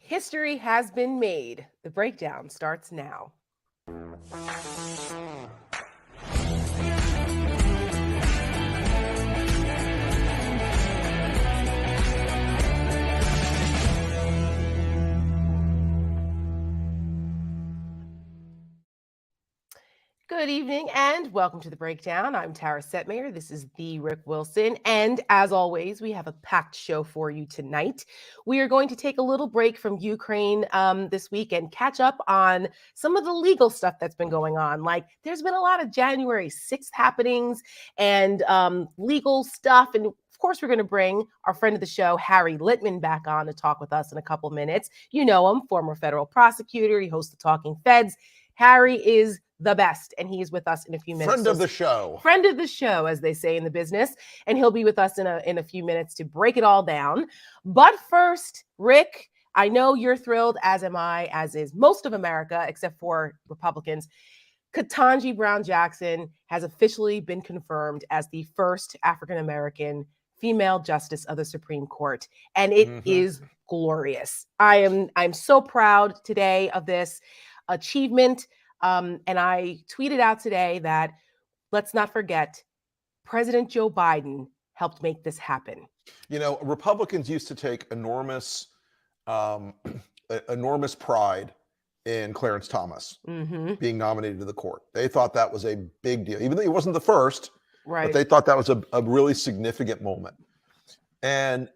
History has been made. The breakdown starts now. Good evening and welcome to the breakdown. I'm Tara Setmayer. This is the Rick Wilson. And as always, we have a packed show for you tonight. We are going to take a little break from Ukraine this week and catch up on some of the legal stuff that's been going on. Like there's been a lot of January 6th happenings and legal stuff. And of course, we're going to bring our friend of the show, Harry Litman, back on to talk with us in a couple minutes. You know him, former federal prosecutor. He hosts the Talking Feds. Harry is the best, and he's with us in a few minutes. Friend of the show. Friend of the show, as they say in the business, and he'll be with us in a few minutes to break it all down. But first, Rick, I know you're thrilled, as am I, as is most of America, except for Republicans. KETANJI Brown Jackson has officially been confirmed as the first African-American female justice of the Supreme Court, and it is glorious. I'm so proud today of this achievement. And I tweeted out today that let's not forget President Joe Biden helped make this happen. You know, Republicans used to take enormous pride in Clarence Thomas being nominated to the court. They thought that was a big deal, even though he wasn't the first, but they thought that was a really significant moment. And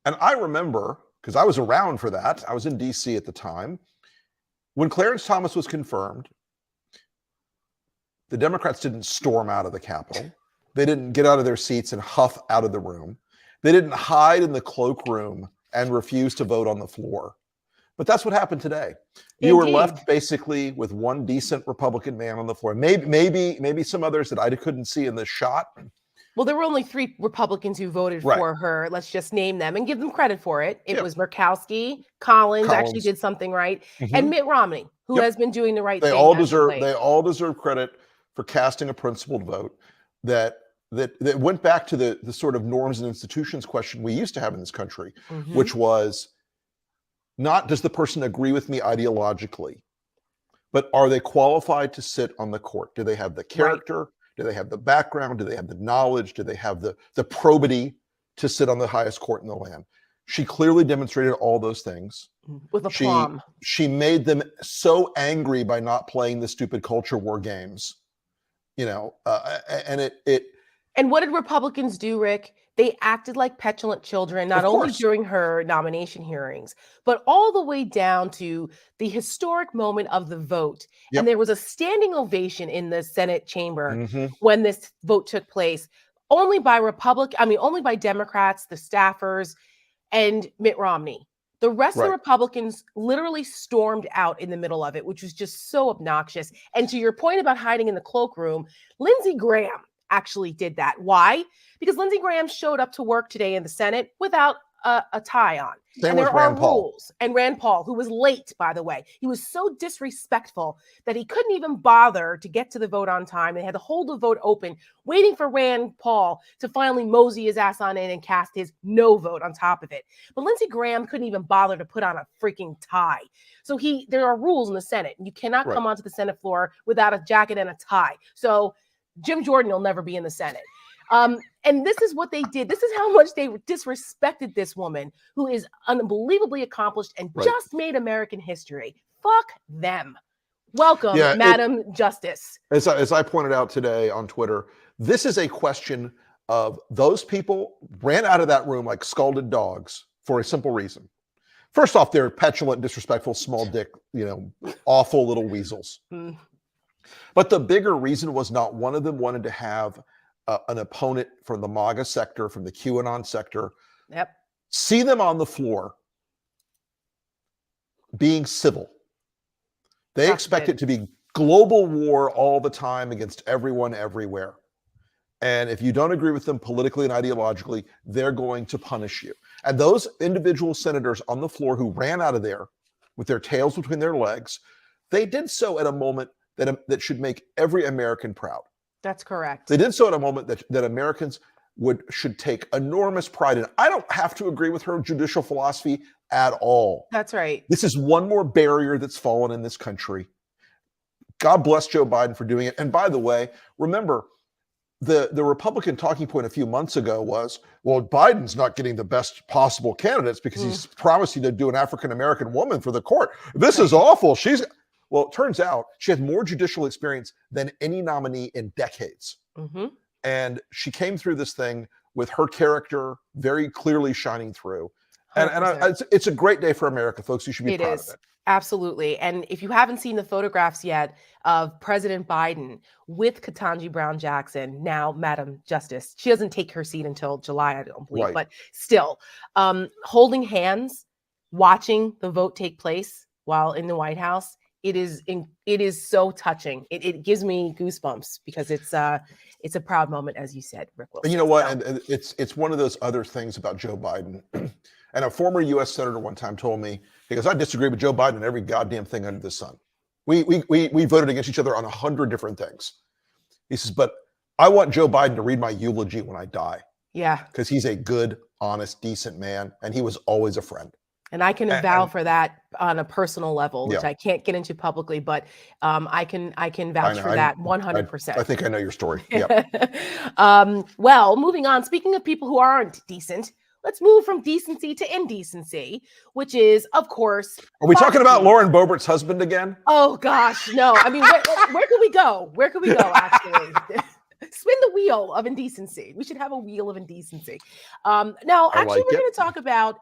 I remember, because I was around for that, I was in DC at the time, when Clarence Thomas was confirmed, the Democrats didn't storm out of the Capitol. They didn't get out of their seats and huff out of the room. They didn't hide in the cloakroom and refuse to vote on the floor. But that's what happened today. You were left basically with one decent Republican man on the floor. Maybe some others that I couldn't see in this shot. Well, there were only 3 Republicans who voted for her. Let's just name them and give them credit for it. It was Murkowski, Collins actually did something right, and Mitt Romney, who has been doing the right thing. They all deserve credit for casting a principled vote that went back to the sort of norms and institutions question we used to have in this country, which was not does the person agree with me ideologically, but are they qualified to sit on the court? Do they have the character? Do they have the background? Do they have the knowledge? Do they have the probity to sit on the highest court in the land? She clearly demonstrated all those things. With aplomb. She made them so angry by not playing the stupid culture war games, you know, and And what did Republicans do, Rick? They acted like petulant children, not only during her nomination hearings, but all the way down to the historic moment of the vote. And there was a standing ovation in the Senate chamber when this vote took place, only by Democrats, the staffers, and Mitt Romney. The rest of the Republicans literally stormed out in the middle of it, which was just so obnoxious. And to your point about hiding in the cloakroom, Lindsey Graham actually did that. Why? Because Lindsey Graham showed up to work today in the Senate without a tie on. And there are rules. And Rand Paul, who was late, by the way, he was so disrespectful that he couldn't even bother to get to the vote on time. They had to hold the vote open, waiting for Rand Paul to finally mosey his ass on in and cast his no vote on top of it. But Lindsey Graham couldn't even bother to put on a freaking tie. So there are rules in the Senate. You cannot come onto the Senate floor without a jacket and a tie. So Jim Jordan will never be in the Senate. And this is what they did. This is how much they disrespected this woman who is unbelievably accomplished and just made American history. Fuck them. Welcome, Madam Justice. As I pointed out today on Twitter, this is a question of those people ran out of that room like scalded dogs for a simple reason. First off, they're petulant, disrespectful, small dick, awful little weasels. But the bigger reason was not one of them wanted to have an opponent from the MAGA sector, from the QAnon sector, see them on the floor being civil. They expect it to be global war all the time against everyone, everywhere. And if you don't agree with them politically and ideologically, they're going to punish you. And those individual senators on the floor who ran out of there with their tails between their legs, they did so at a moment that should make every American proud. That's correct. They did so at a moment that Americans should take enormous pride in. I don't have to agree with her judicial philosophy at all. That's right. This is one more barrier that's fallen in this country. God bless Joe Biden for doing it. And by the way, remember, the Republican talking point a few months ago was, well, Biden's not getting the best possible candidates because he's promising to do an African-American woman for the court. This is awful. Well, it turns out she has more judicial experience than any nominee in decades. And she came through this thing with her character very clearly shining through. And it's a great day for America, folks. You should be proud of it. Absolutely. And if you haven't seen the photographs yet of President Biden with KETANJI Brown Jackson, now Madam Justice, she doesn't take her seat until July, I don't believe, but still holding hands, watching the vote take place while in the White House, it is so touching. It gives me goosebumps because it's a proud moment, as you said, Rick Wilson. And you know what? And it's one of those other things about Joe Biden. And a former U.S. Senator one time told me, because I disagree with Joe Biden on every goddamn thing under the sun. We voted against each other on 100 different things. He says, but I want Joe Biden to read my eulogy when I die. Yeah. Because he's a good, honest, decent man. And he was always a friend. And I can vouch for that on a personal level, which I can't get into publicly, but I can vouch for that 100%. I think I know your story. Yeah. Well, moving on. Speaking of people who aren't decent, let's move from decency to indecency, which is, of course. Are we talking about Lauren Boebert's husband again? Oh gosh, no. I mean, where could we go? Where could we go? Actually. Spin the wheel of indecency. We should have a wheel of indecency. Now, actually, we're going to talk about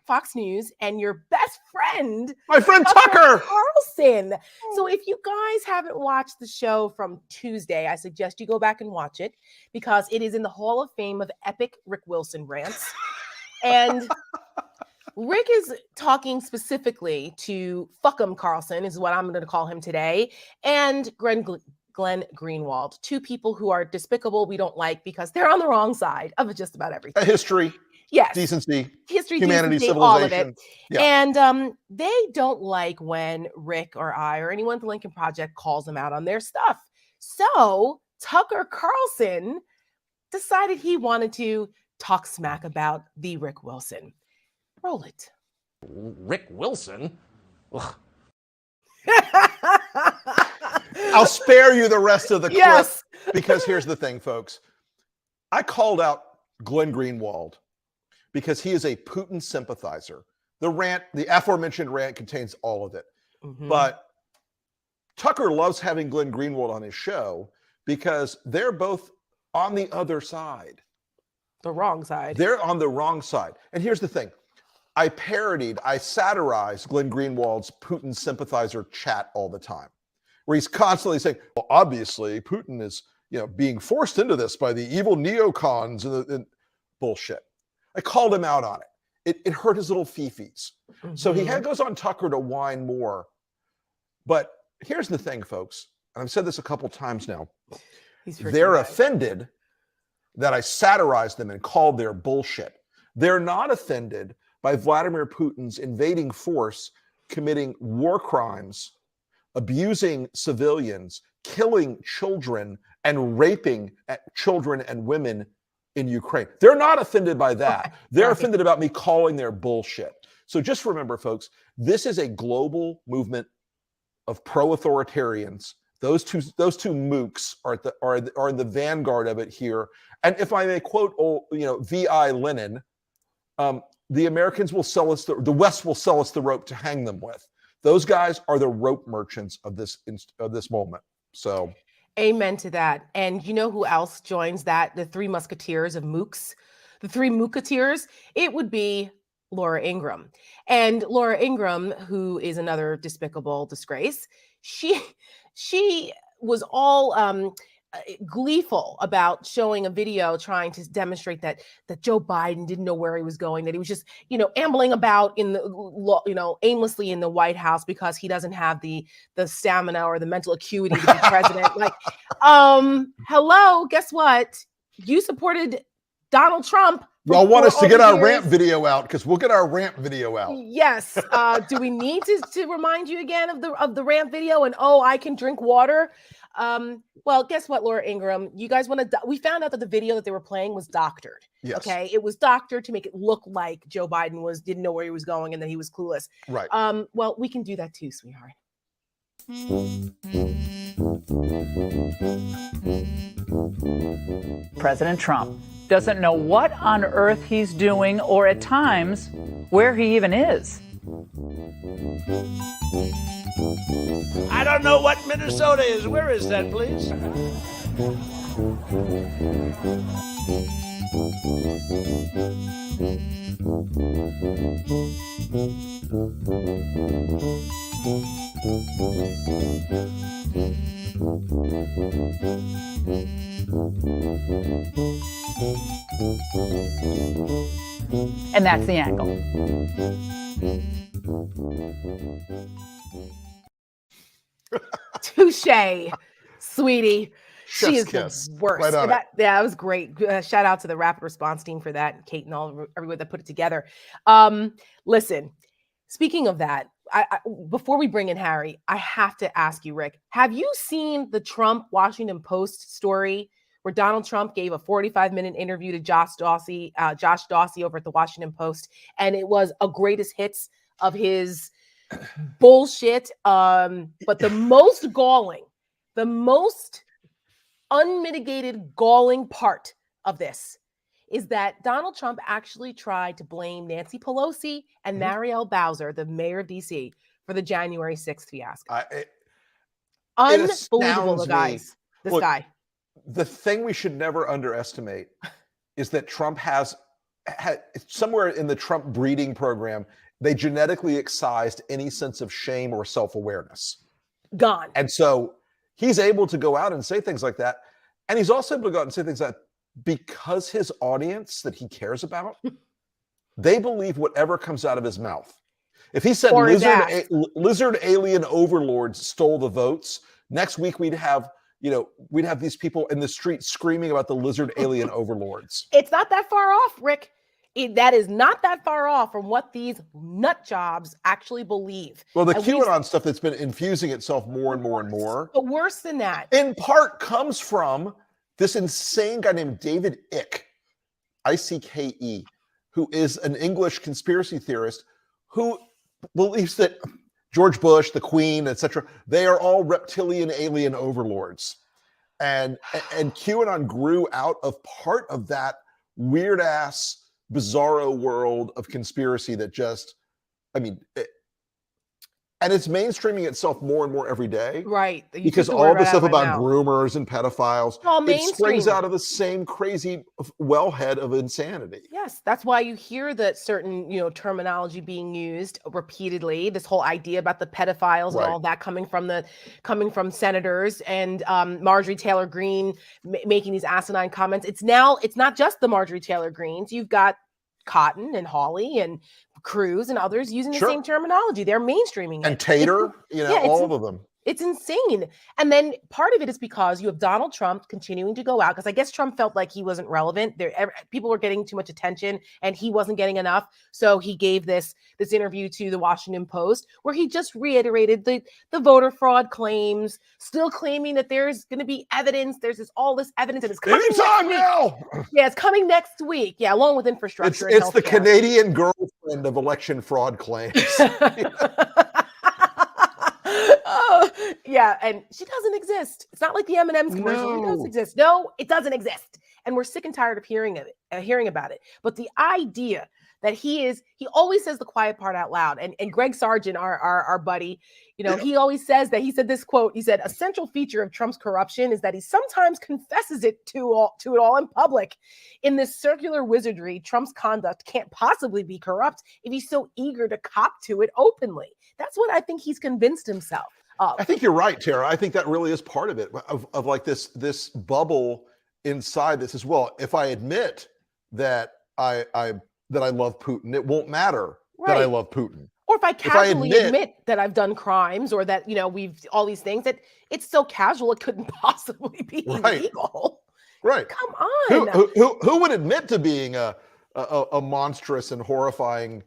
Fox News and your best friend, my friend Tucker Carlson. So if you guys haven't watched the show from Tuesday, I suggest you go back and watch it because it is in the Hall of Fame of epic Rick Wilson rants. And Rick is talking specifically to Fuck'em Carlson, is what I'm going to call him today, and Glenn Greenwald, two people who are despicable, we don't like because they're on the wrong side of just about everything. History, yes, decency, history, humanity, decency, civilization. all of it. Yeah. And they don't like when Rick or I or anyone at the Lincoln Project calls them out on their stuff. So Tucker Carlson decided he wanted to talk smack about the Rick Wilson. Roll it. Rick Wilson? Ugh. I'll spare you the rest of the clip because here's the thing, folks. I called out Glenn Greenwald because he is a Putin sympathizer. The aforementioned rant contains all of it. But Tucker loves having Glenn Greenwald on his show because they're both on the other side. The wrong side. They're on the wrong side. And here's the thing. I satirized Glenn Greenwald's Putin sympathizer chat all the time, where he's constantly saying, well, obviously Putin is, being forced into this by the evil neocons and bullshit. I called him out on it. It hurt his little fifis. So he goes on Tucker to whine more. But here's the thing, folks, and I've said this a couple times now. They're offended that I satirized them and called their bullshit. They're not offended by Vladimir Putin's invading force, committing war crimes, abusing civilians, killing children, and raping children and women in Ukraine. They're not offended by that. They're offended about me calling their bullshit. So just remember, folks, this is a global movement of pro-authoritarians. Those two mooks are in the vanguard of it here. And if I may quote, V.I. Lenin, the Americans will sell us, the West will sell us the rope to hang them with. Those guys are the rope merchants of this moment. So, amen to that. And you know who else joins that? The three musketeers of mooks, the three mooketeers. It would be Laura Ingraham. And Laura Ingraham, who is another despicable disgrace, she was all gleeful about showing a video trying to demonstrate that Joe Biden didn't know where he was going, that he was just, ambling about aimlessly in the White House because he doesn't have the stamina or the mental acuity to be president. Like, hello, guess what? You supported Donald Trump. Y'all want us to get our rant video out because we'll get our rant video out. Yes. Do we need to remind you again of the rant video and I can drink water? Well, guess what, Laura Ingraham? You guys want to? We found out that the video that they were playing was doctored. Yes. Okay, it was doctored to make it look like Joe Biden didn't know where he was going and that he was clueless. Right. Well, we can do that too, sweetheart. President Trump doesn't know what on earth he's doing, or at times where he even is. I don't know what Minnesota is. Where is that, please? And that's the angle. Touche, sweetie. She Chef's is kiss. the worst. Right on it. That was great. Shout out to the rapid response team for that, Kate and everyone that put it together. Listen, speaking of that, before we bring in Harry, I have to ask you, Rick, have you seen the Trump Washington Post story where Donald Trump gave a 45-minute interview to Josh Dawsey over at the Washington Post, and it was a greatest hits of his bullshit. But the most galling, the most unmitigated galling part of this is that Donald Trump actually tried to blame Nancy Pelosi and Marielle Bowser, the mayor of DC, for the January 6th fiasco. Unbelievable, the guys. This guy. The thing we should never underestimate is that Trump had somewhere in the Trump breeding program, they genetically excised any sense of shame or self-awareness. Gone. And so he's able to go out and say things like that. And he's also able to go out and say things like that because his audience that he cares about, they believe whatever comes out of his mouth. If he said lizard alien overlords stole the votes, next week we'd have these people in the street screaming about the lizard alien overlords. It's not that far off, Rick. That is not that far off from what these nut jobs actually believe. Well, the QAnon stuff that's been infusing itself more and more and more. But worse than that. In part comes from this insane guy named David Icke, I-C-K-E, who is an English conspiracy theorist who believes that George Bush, the Queen, etc., they are all reptilian alien overlords. And QAnon grew out of part of that weird-ass bizarro world of conspiracy that and it's mainstreaming itself more and more every day. Right. Because all the stuff about groomers and pedophiles, it springs out of the same crazy wellhead of insanity. Yes, that's why you hear that certain, terminology being used repeatedly. This whole idea about the pedophiles and all that coming from senators and Marjorie Taylor Greene making these asinine comments. It's not just the Marjorie Taylor Greenes. You've got Cotton and Hawley and Cruz and others using the same terminology. They're mainstreaming it. And Tater, all of them. It's insane. And then part of it is because you have Donald Trump continuing to go out, because I guess Trump felt like he wasn't relevant. People were getting too much attention and he wasn't getting enough. So he gave this interview to the Washington Post where he just reiterated the voter fraud claims, still claiming that there's going to be evidence. There's all this evidence and it's coming anytime now. Yeah, it's coming next week. Yeah, along with infrastructure. It's the Canadian girlfriend of election fraud claims. Yeah, and she doesn't exist. It's not like the M&M's commercial. She does exist. No, it doesn't exist. And we're sick and tired of hearing about it. But the idea that he always says the quiet part out loud. And Greg Sargent, our buddy, he always says that. He said this quote, he said, "A central feature of Trump's corruption is that he sometimes confesses it to it all in public. In this circular wizardry, Trump's conduct can't possibly be corrupt if he's so eager to cop to it openly." That's what I think he's convinced himself of. I think you're right, Tara. I think that really is part of it, of like this bubble inside this as well. If I admit that I love Putin, it won't matter that I love Putin. Or if I casually admit that I've done crimes or that, we've all these things, that it's so casual it couldn't possibly be illegal. Right. Come on. Who would admit to being a monstrous and horrifying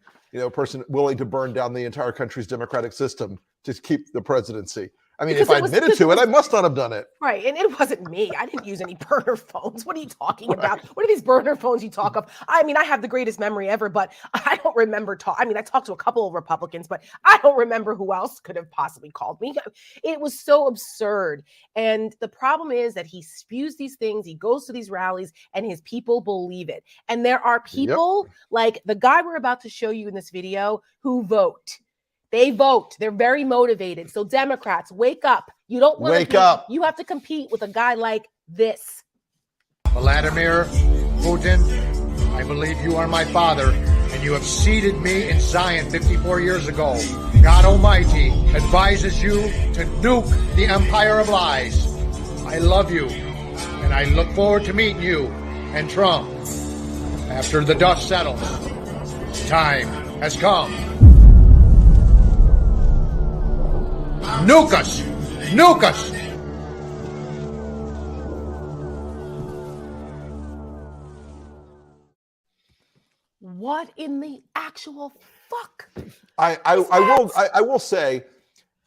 person willing to burn down the entire country's democratic system to keep the presidency? I mean, Because if I admitted to it, I must not have done it. Right. And it wasn't me. I didn't use any burner phones. What are you talking about? What are these burner phones you talk of? I mean, I have the greatest memory ever, but I don't remember I mean, I talked to a couple of Republicans, but I don't remember who else could have possibly called me. It was so absurd. And the problem is that he spews these things, he goes to these rallies, and his people believe it. And there are people like the guy we're about to show you in this video who vote. They vote. They're very motivated. So Democrats, wake up. You don't want to wake up. You have to compete with a guy like this. Vladimir Putin, I believe you are my father, and you have seated me in Zion 54 years ago. God Almighty advises you to nuke the empire of lies. I love you, and I look forward to meeting you and Trump. After the dust settles, time has come. Nuke us! Nuke us! What in the actual fuck? I will say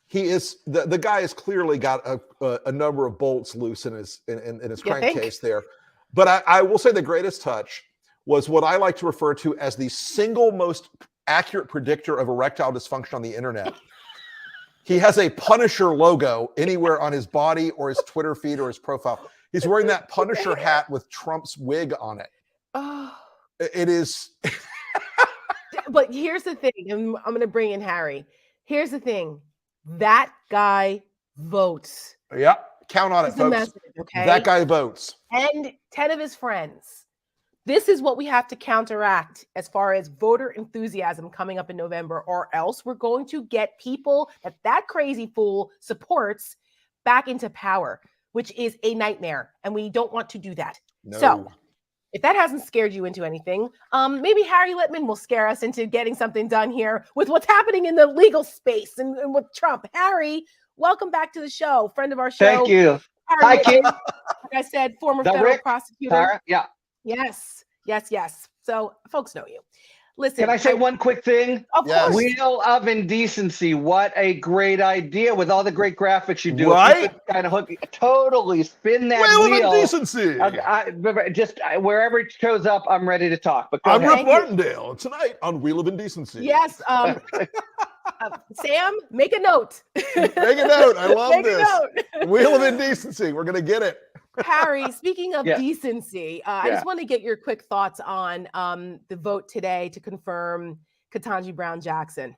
he is the guy has clearly got a number of bolts loose in his crankcase there. But I will say the greatest touch was what I like to refer to as the single most accurate predictor of erectile dysfunction on the internet. He has a Punisher logo anywhere on his body or his Twitter feed or his profile. He's wearing that Punisher hat with Trump's wig on it. Oh. It is. But here's the thing, and I'm going to bring in Harry. Here's the thing. That guy votes. Yeah, count on it, folks. Message, okay? That guy votes. And 10 of his friends. This is what we have to counteract as far as voter enthusiasm coming up in November, or else we're going to get people that crazy fool supports back into power, which is a nightmare. And we don't want to do that. No. So if that hasn't scared you into anything, maybe Harry Litman will scare us into getting something done here with what's happening in the legal space and with Trump. Harry, welcome back to the show. Friend of our show. Thank you. Harry Litman, like I said, former federal prosecutor. Tara? Yeah. Yes. So folks know you. Listen. Can I say one quick thing? Of course. Wheel of Indecency. What a great idea with all the great graphics you do. Right? Kind of totally spin that wheel. Of Indecency. Just wherever it shows up, I'm ready to talk. But I'm Rick Martindale tonight on Wheel of Indecency. Yes. Sam, make a note. Make a note. I love this. Wheel of Indecency. We're going to get it. Harry, speaking of decency, I just want to get your quick thoughts on the vote today to confirm KETANJI Brown Jackson.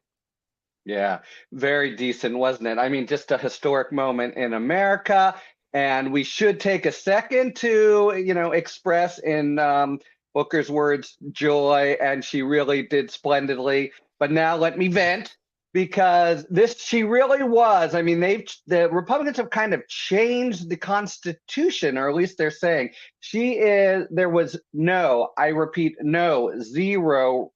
Yeah, very decent, wasn't it? I mean, just a historic moment in America. And we should take a second to, express in Booker's words, joy. And she really did splendidly. But now let me vent. Because she really was. I mean, the Republicans have kind of changed the Constitution, or at least they're saying there was I repeat, zero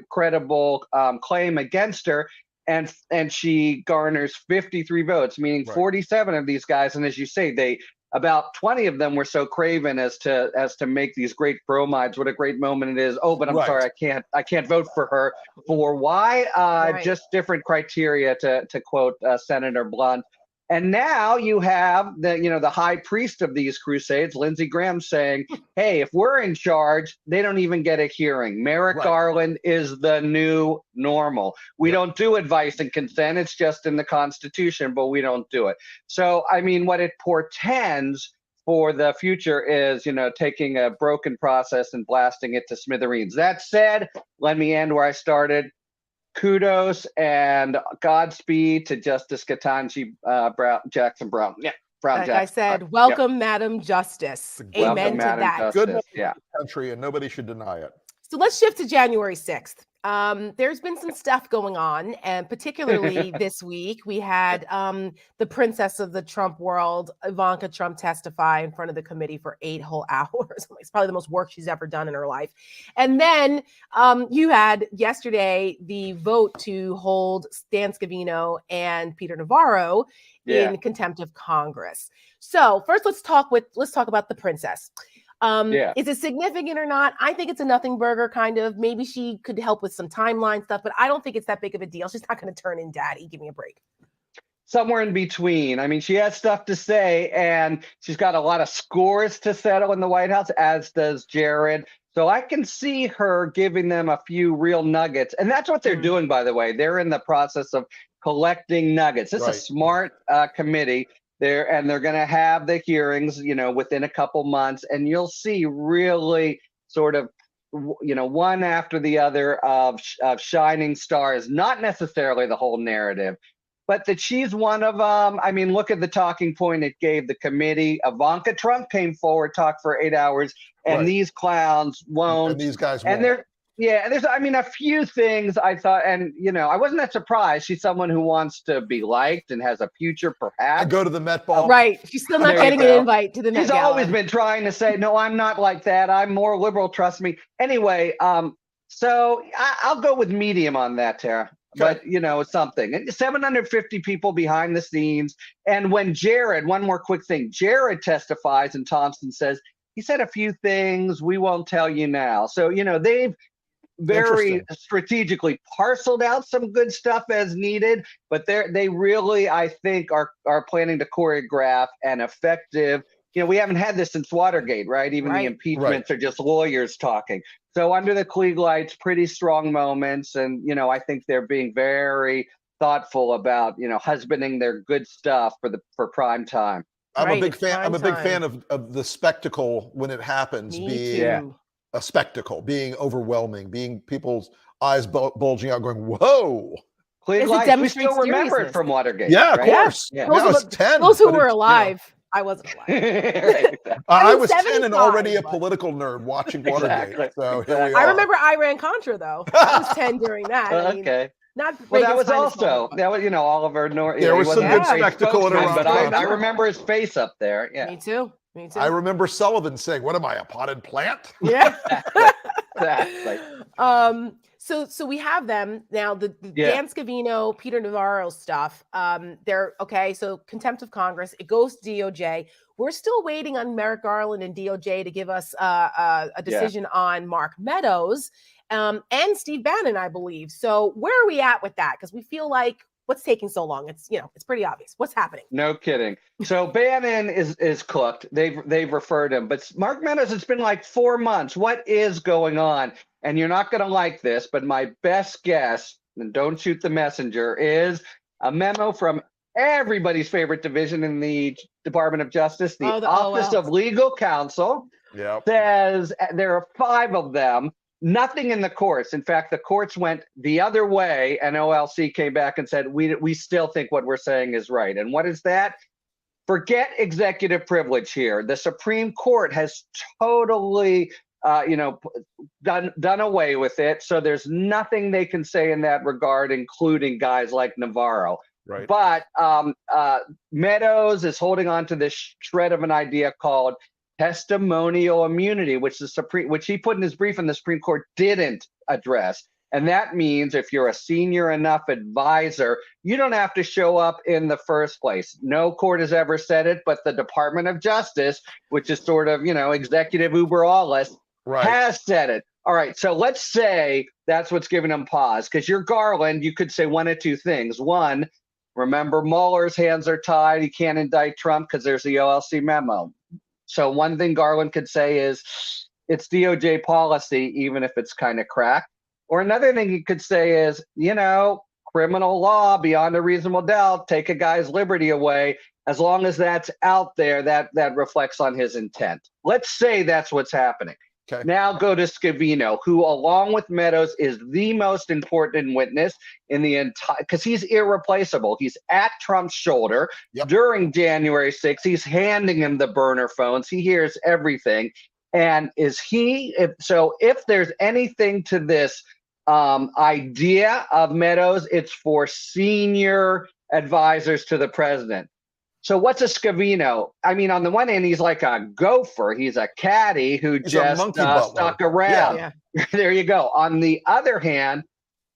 credible claim against her. And she garners 53 votes, meaning 47 of these guys. And as you say, about 20 of them were so craven as to make these great bromides. What a great moment it is. Oh, but I'm sorry, I can't vote for her. For why? Just different criteria, to quote Senator Blunt. And now you have the high priest of these crusades, Lindsey Graham, saying, hey, if we're in charge, they don't even get a hearing. Merrick Garland is the new normal. We don't do advice and consent. It's just in the Constitution, but we don't do it. So, I mean, what it portends for the future is, taking a broken process and blasting it to smithereens. That said, let me end where I started. Kudos and Godspeed to Justice KETANJI Jackson Brown. Yeah, Brown like Jackson. I said, welcome, Madam Justice. Amen to that. Good country, and nobody should deny it. So let's shift to January 6th. There's been some stuff going on, and particularly this week, we had the princess of the Trump world, Ivanka Trump, testify in front of the committee for 8 whole hours. It's probably the most work she's ever done in her life. And then you had yesterday the vote to hold Stan Scavino and Peter Navarro in contempt of Congress. So first, let's talk about the princess. Is it significant or not? I think it's a nothing burger, kind of. Maybe she could help with some timeline stuff, but I don't think it's that big of a deal. She's not going to turn in daddy. Give me a break. somewhere in between. I mean, she has stuff to say, and she's got a lot of scores to settle in the White House, as does Jared. So I can see her giving them a few real nuggets. And that's what they're doing, by the way. They're in the process of collecting nuggets. This is a smart committee. They're going to have the hearings, within a couple months. And you'll see really sort of, one after the other of shining stars, not necessarily the whole narrative, but that she's one of them. I mean, look at the talking point it gave the committee. Ivanka Trump came forward, talked for 8 hours, and these clowns won't. And these guys won't. And there's, a few things I thought, and, I wasn't that surprised. She's someone who wants to be liked and has a future, perhaps. I go to the Met Ball. Right. She's still not getting an invite to the Met Gala. She's always been trying to say, no, I'm not like that. I'm more liberal, trust me. Anyway, so I'll go with medium on that, Tara. But, something. 750 people behind the scenes. And when Jared, one more quick thing, Jared testifies and Thompson says, he said a few things we won't tell you now. So, they've very strategically parceled out some good stuff as needed, but they really, I think, are planning to choreograph an effective. We haven't had this since Watergate, right? Even the impeachments are just lawyers talking. So under the Klieg lights, pretty strong moments, and I think they're being very thoughtful about husbanding their good stuff for prime time. I'm a big fan. I'm a big fan of the spectacle when it happens. Being a spectacle, being overwhelming, being people's eyes bulging out, going, "Whoa!" Klieg lights. We still remember it from Watergate. Yeah, of course. Yeah. Now it's 10. Those who were alive. I wasn't alive. I was 10 and already a political nerd watching Watergate. So here we are. I remember Iran-Contra, though. I was 10 during that. Okay. Not well, that was also Oliver North. There was some good spectacle in Iran. But I remember his face up there. Yeah. Me too. I remember Sullivan saying, "What am I, a potted plant?" Yeah. Exactly. So we have them now. The Dan Scavino, Peter Navarro stuff. They're okay. So contempt of Congress. It goes to DOJ. We're still waiting on Merrick Garland and DOJ to give us a decision on Mark Meadows and Steve Bannon, I believe. So where are we at with that? Because we feel like what's taking so long? It's it's pretty obvious. What's happening? No kidding. So Bannon is cooked. They've referred him, but Mark Meadows, it's been like 4 months. What is going on? And you're not going to like this, but my best guess, and don't shoot the messenger, is a memo from everybody's favorite division in the Department of Justice, the Office of Legal Counsel. Says there are 5 of them. Nothing in the courts. In fact, the courts went the other way, and OLC came back and said, we still think what we're saying is right. And what is that? Forget executive privilege here. The Supreme Court has totally done away with it. So there's nothing they can say in that regard, including guys like Navarro. Right. But Meadows is holding on to this shred of an idea called testimonial immunity, which he put in his brief and the Supreme Court didn't address. And that means if you're a senior enough advisor, you don't have to show up in the first place. No court has ever said it, but the Department of Justice, which is sort of, executive uber alles, has said it. All right, so let's say that's what's giving them pause, because you're Garland, you could say one of two things. One, remember Mueller's hands are tied. He can't indict Trump because there's the OLC memo. So one thing Garland could say is it's DOJ policy, even if it's kind of cracked. Or another thing he could say is, criminal law beyond a reasonable doubt, take a guy's liberty away. As long as that's out there, that reflects on his intent. Let's say that's what's happening. Okay. Now go to Scavino, who along with Meadows is the most important witness in the entire, because he's irreplaceable. He's at Trump's shoulder during January 6th. He's handing him the burner phones. He hears everything. And if there's anything to this idea of Meadows, it's for senior advisors to the president. So what's a Scavino? I mean, on the one hand, he's like a gopher. He's a caddy who just stuck around. Yeah. There you go. On the other hand,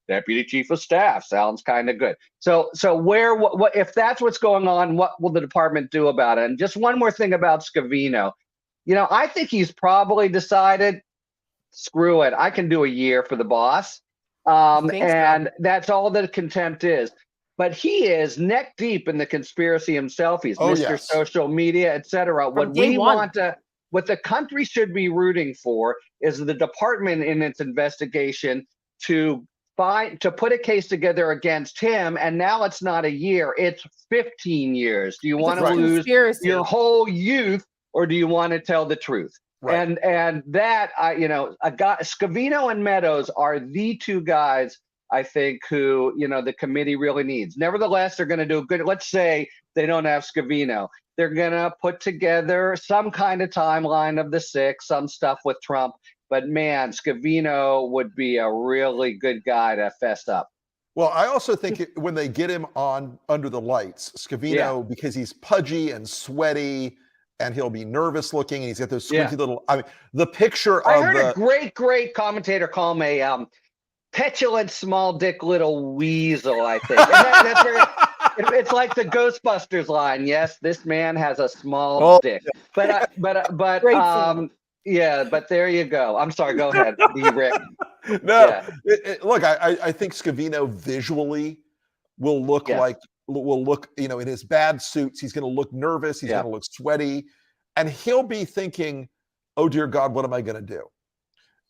deputy chief of staff sounds kind of good. So what if that's what's going on, what will the department do about it? And just one more thing about Scavino. I think he's probably decided, screw it, I can do a year for the boss. And that's all that contempt is. but he is neck deep in the conspiracy himself. He's Oh, Mr. yes. Social media, etc. What day we one. want to, what the country should be rooting for is the department in its investigation to put a case together against him. And now it's not a year, it's 15 years. Do you want to Because it's lose conspiracy. your whole youth, or do you want to tell the truth? Right. And that, Scavino and Meadows are the two guys I think who, the committee really needs. Nevertheless, they're going to do a good, let's say they don't have Scavino. They're going to put together some kind of timeline of the 6, some stuff with Trump. But man, Scavino would be a really good guy to fess up. Well, I also think when they get him on under the lights, Scavino, because he's pudgy and sweaty, and he'll be nervous looking, and he's got those squinty little. I mean, the picture I of heard a great commentator call him a petulant, small dick little weasel. I think that's very. It's like the Ghostbusters line. Yes, this man has a small dick. But yeah, but there you go. I'm sorry. Go ahead, Rick. No, look, I think Scavino visually will look in his bad suits, he's going to look nervous, he's going to look sweaty, and he'll be thinking, oh dear God, what am I going to do?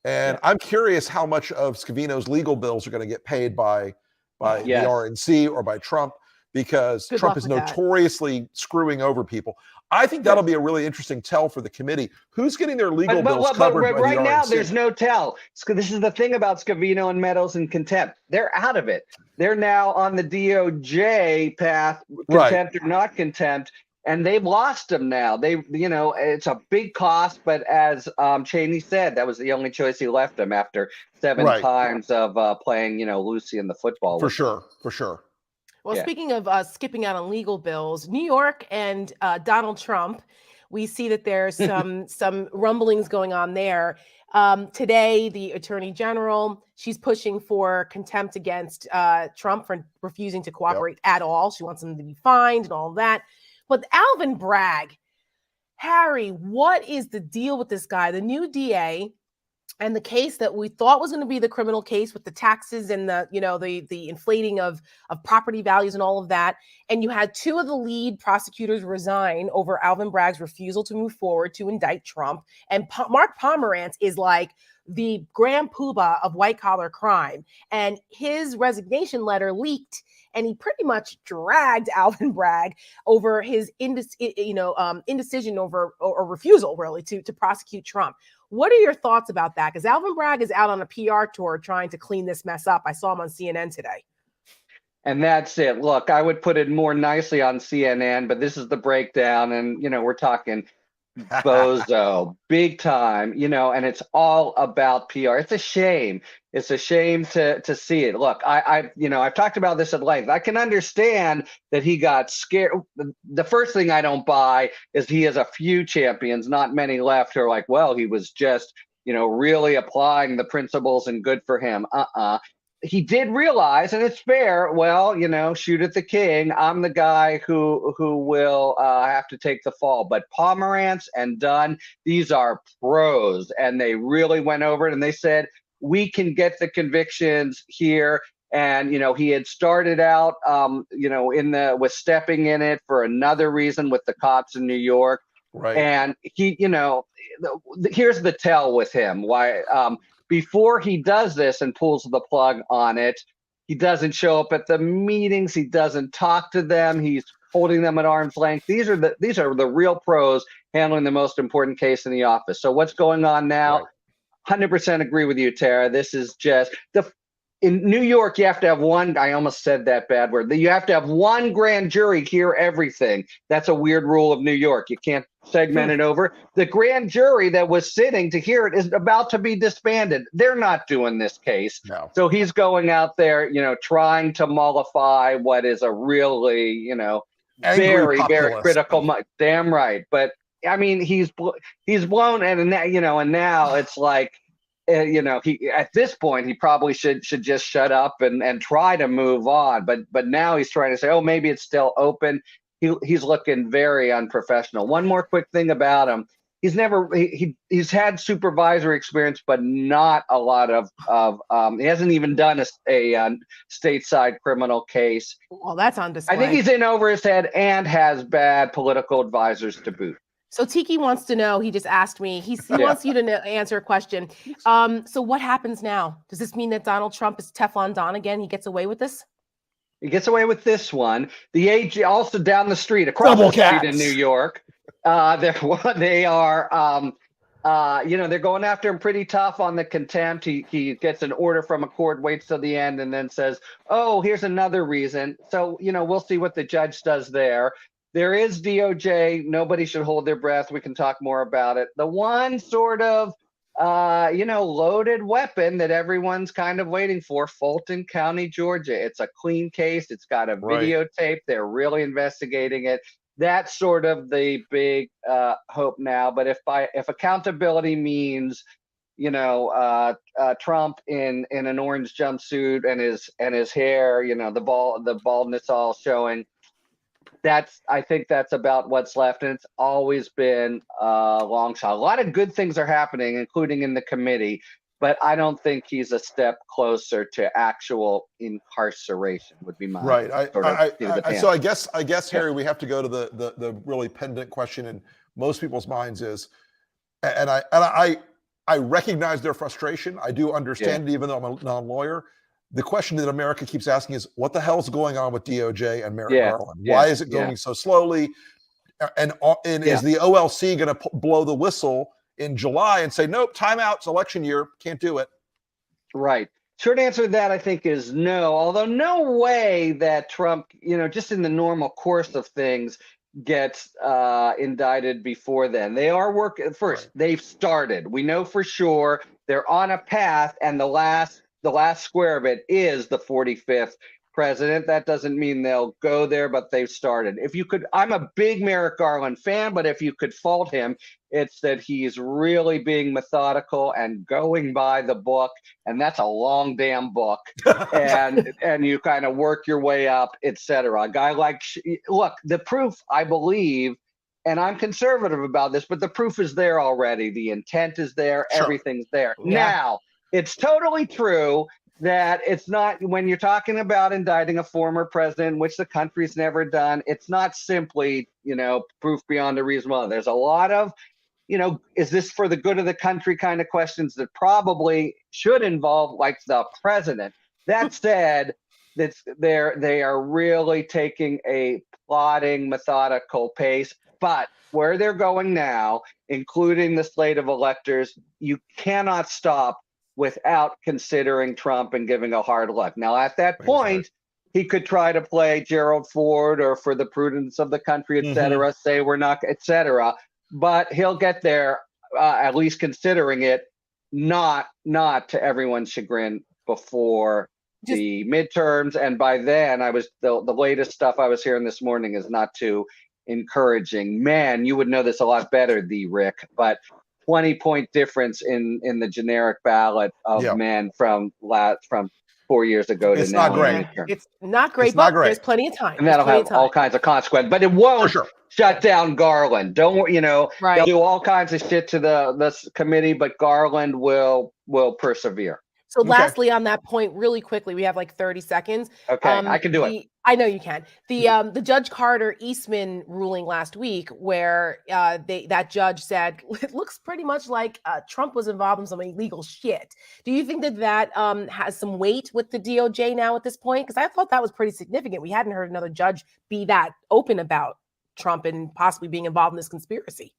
And I'm curious how much of Scavino's legal bills are going to get paid by the RNC or by Trump, because Trump is notoriously screwing over people. I think that'll be a really interesting tell for the committee. Who's getting their legal bills covered by the RNC? Right now, there's no tell. This is the thing about Scavino and Meadows and contempt. They're out of it. They're now on the DOJ path, contempt or not contempt, and they've lost them now. It's a big cost, but as Cheney said, that was the only choice he left them after 7 times of playing, Lucy in the football. For sure. Well, speaking of skipping out on legal bills, New York and Donald Trump, we see that there's some rumblings going on there. Today, the Attorney General, she's pushing for contempt against Trump for refusing to cooperate at all. She wants him to be fined and all of that. But Alvin Bragg, Harry, what is the deal with this guy? The new DA and the case that we thought was going to be the criminal case with the taxes and the inflating of property values and all of that. And you had 2 of the lead prosecutors resign over Alvin Bragg's refusal to move forward to indict Trump. And Mark Pomerantz is like the grand poobah of white collar crime. And his resignation letter leaked, and he pretty much dragged Alvin Bragg over his indecision over or refusal really to prosecute Trump. What are your thoughts about that? Because Alvin Bragg is out on a PR tour trying to clean this mess up. I saw him on CNN today. And that's it. Look, I would put it more nicely on CNN, but this is the breakdown. And, we're talking bozo, big time, and it's all about PR. It's a shame. It's a shame to see it. Look, I've talked about this at length. I can understand that he got scared. The first thing I don't buy is he has a few champions, not many left, who are like, well, he was just, really applying the principles and good for him. He did realize, and it's fair, well, shoot at the king. I'm the guy who will have to take the fall. But Pomerantz and Dunn, these are pros, and they really went over it, and they said, we can get the convictions here. And, he had started out, with stepping in it for another reason with the cops in New York. Right. And he, here's the tell with him. Why, before he does this and pulls the plug on it, he doesn't show up at the meetings. He doesn't talk to them. He's holding them at arm's length. These are the real pros handling the most important case in the office. So what's going on now? 100% agree with you, Tara. This is just in New York, you have to have one. I almost said that bad word. You have to have one grand jury hear everything. That's a weird rule of New York. You can't segment it over. The grand jury that was sitting to hear it is about to be disbanded. They're not doing this case. No. So he's going out there, trying to mollify what is a really, very, very critical. Damn right. But I mean, he's blown, and now it's like, he at this point he probably should just shut up and try to move on. But now he's trying to say, oh, maybe it's still open. He's looking very unprofessional. One more quick thing about him. he's had supervisory experience, but not a lot of he hasn't even done a stateside criminal case. Well, that's on display. I think he's in over his head and has bad political advisors to boot. So Tiki wants to know, he just asked me, he wants you to answer a question. So what happens now? Does this mean that Donald Trump is Teflon Don again? He gets away with this? He gets away with this one. The AG also down the street, across the street in New York. They are, they're going after him pretty tough on the contempt. He gets an order from a court, waits till the end, and then says, "Oh, here's another reason." So, we'll see what the judge does there. There is DOJ. Nobody should hold their breath. We can talk more about it. The one sort of, loaded weapon that everyone's kind of waiting for, Fulton County, Georgia. It's a clean case. It's got a videotape. They're really investigating it. That's sort of the big hope now. But if accountability means, Trump in an orange jumpsuit and his hair, the baldness all showing, I think that's about what's left. And it's always been a long shot. A lot of good things are happening, including in the committee, but I don't think he's a step closer to actual incarceration would be my right. So I guess, Harry, we have to go to the really pendant question in most people's minds is, and I recognize their frustration. I do understand it, even though I'm a non-lawyer. The question that America keeps asking is, what the hell is going on with DOJ and Merrick Garland? Why is it going so slowly? And is the OLC going to blow the whistle in July and say, nope, timeout, it's election year, can't do it? Right. Short answer to that, I think, is no. Although no way that Trump, just in the normal course of things, gets indicted before then. They are working first. Right. They've started. We know for sure they're on a path, and the last square of it is the 45th president. That doesn't mean they'll go there, but they've started. I'm a big Merrick Garland fan, but if you could fault him, it's that he's really being methodical and going by the book, and that's a long damn book. and you kind of work your way up, etc. A guy look, the proof, I believe, and I'm conservative about this, but the proof is there already. The intent is there. Sure. Everything's there. Yeah. Now, it's totally true that it's not, when you're talking about indicting a former president, which the country's never done, it's not simply, proof beyond a reasonable doubt. There's a lot of, is this for the good of the country kind of questions that probably should involve like the president. That said, they are really taking a plodding, methodical pace. But where they're going now, including the slate of electors, you cannot stop without considering Trump and giving a hard look. Now, at that point, he could try to play Gerald Ford or for the prudence of the country, et cetera, say we're not, et cetera. But he'll get there, at least considering it, not to everyone's chagrin before the midterms. And by then, the latest stuff I was hearing this morning is not too encouraging. Man, you would know this a lot better, Rick, but 20-point difference in the generic ballot of men from 4 years ago to now. It's not great, but there's plenty of time. And that'll have all kinds of consequences, but it won't shut down Garland. They'll do all kinds of shit to the committee, but Garland will persevere. So lastly, on that point, really quickly, we have like 30 seconds. Okay, I can do it. I know you can. The Judge Carter Eastman ruling last week, where that judge said it looks pretty much like Trump was involved in some illegal shit. Do you think that has some weight with the DOJ now at this point? Because I thought that was pretty significant. We hadn't heard another judge be that open about Trump and possibly being involved in this conspiracy.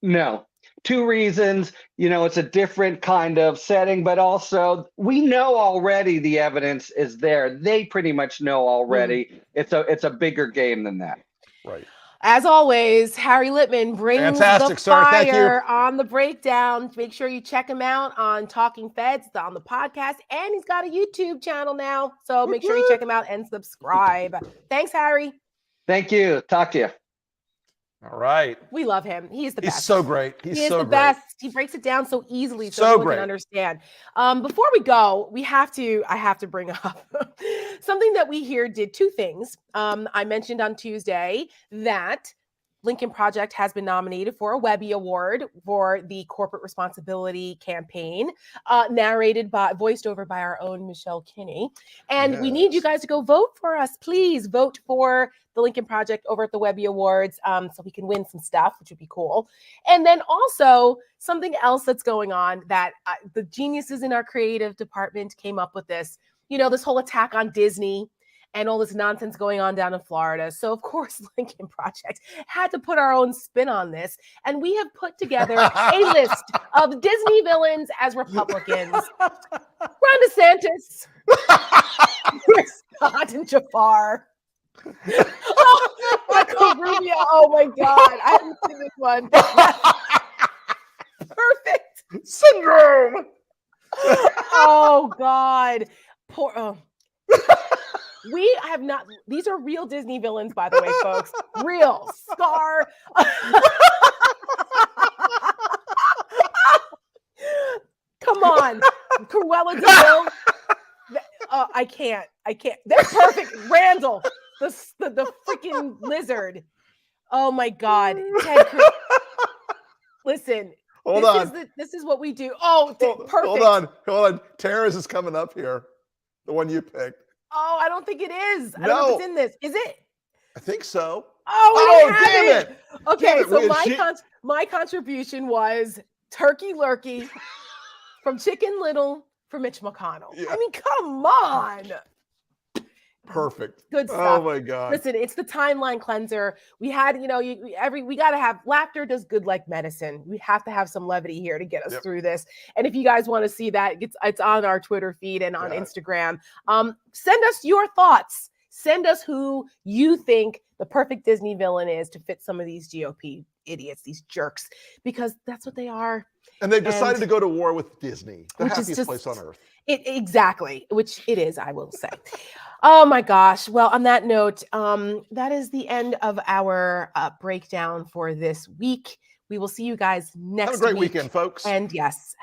No. Two reasons, it's a different kind of setting, but also we know already the evidence is there. They pretty much know already. It's a bigger game than that. Right. As always, Harry Litman brings the fire on the breakdown. Make sure you check him out on Talking Feds, on the podcast, and he's got a YouTube channel now. So make sure you check him out and subscribe. Thanks, Harry. Thank you. Talk to you. All right. We love him. He's the best. He's so great. He's so the great. best. He breaks it down so easily so everyone can understand. Before we go, I have to bring up something that we here did two things. I mentioned on Tuesday that Lincoln Project has been nominated for a Webby Award for the corporate responsibility campaign, voiced over by our own Michelle Kinney. And we need you guys to go vote for us. Please vote for the Lincoln Project over at the Webby Awards so we can win some stuff, which would be cool. And then also something else that's going on that the geniuses in our creative department came up with this, this whole attack on Disney and all this nonsense going on down in Florida. So, of course, Lincoln Project had to put our own spin on this. And we have put together a list of Disney villains as Republicans. Ron DeSantis, Scott and Jafar. Marco Rubio. Oh, my God. I haven't seen this one. Perfect. Syndrome. Oh, God. Poor... We have not, these are real Disney villains, by the way, folks. Real. Scar. Come on. Cruella de Vil. I can't. They're perfect. Randall, the freaking lizard. Oh my God. Ted Cruz. Listen. Hold on. This is what we do. Oh, perfect. Hold on. Tara's is coming up here. The one you picked. Oh, I don't think it is. I don't know if it's in this. Is it? I think so. Oh, damn it. Okay, Damn it. so my contribution was Turkey Lurkey from Chicken Little for Mitch McConnell. Yeah. I mean, come on. Perfect. Good stuff. Oh my God. Listen, it's the timeline cleanser. We had, we got to have laughter does good like medicine. We have to have some levity here to get us through this. And if you guys want to see that, it's on our Twitter feed and on Instagram. Send us your thoughts. Send us who you think the perfect Disney villain is to fit some of these GOP idiots, these jerks, because that's what they are. And they've decided to go to war with Disney, the Which is happiest place on earth. Exactly, which it is, I will say. Oh my gosh. Well, on that note, that is the end of our breakdown for this week. We will see you guys next week. Have a great weekend, folks. And yes.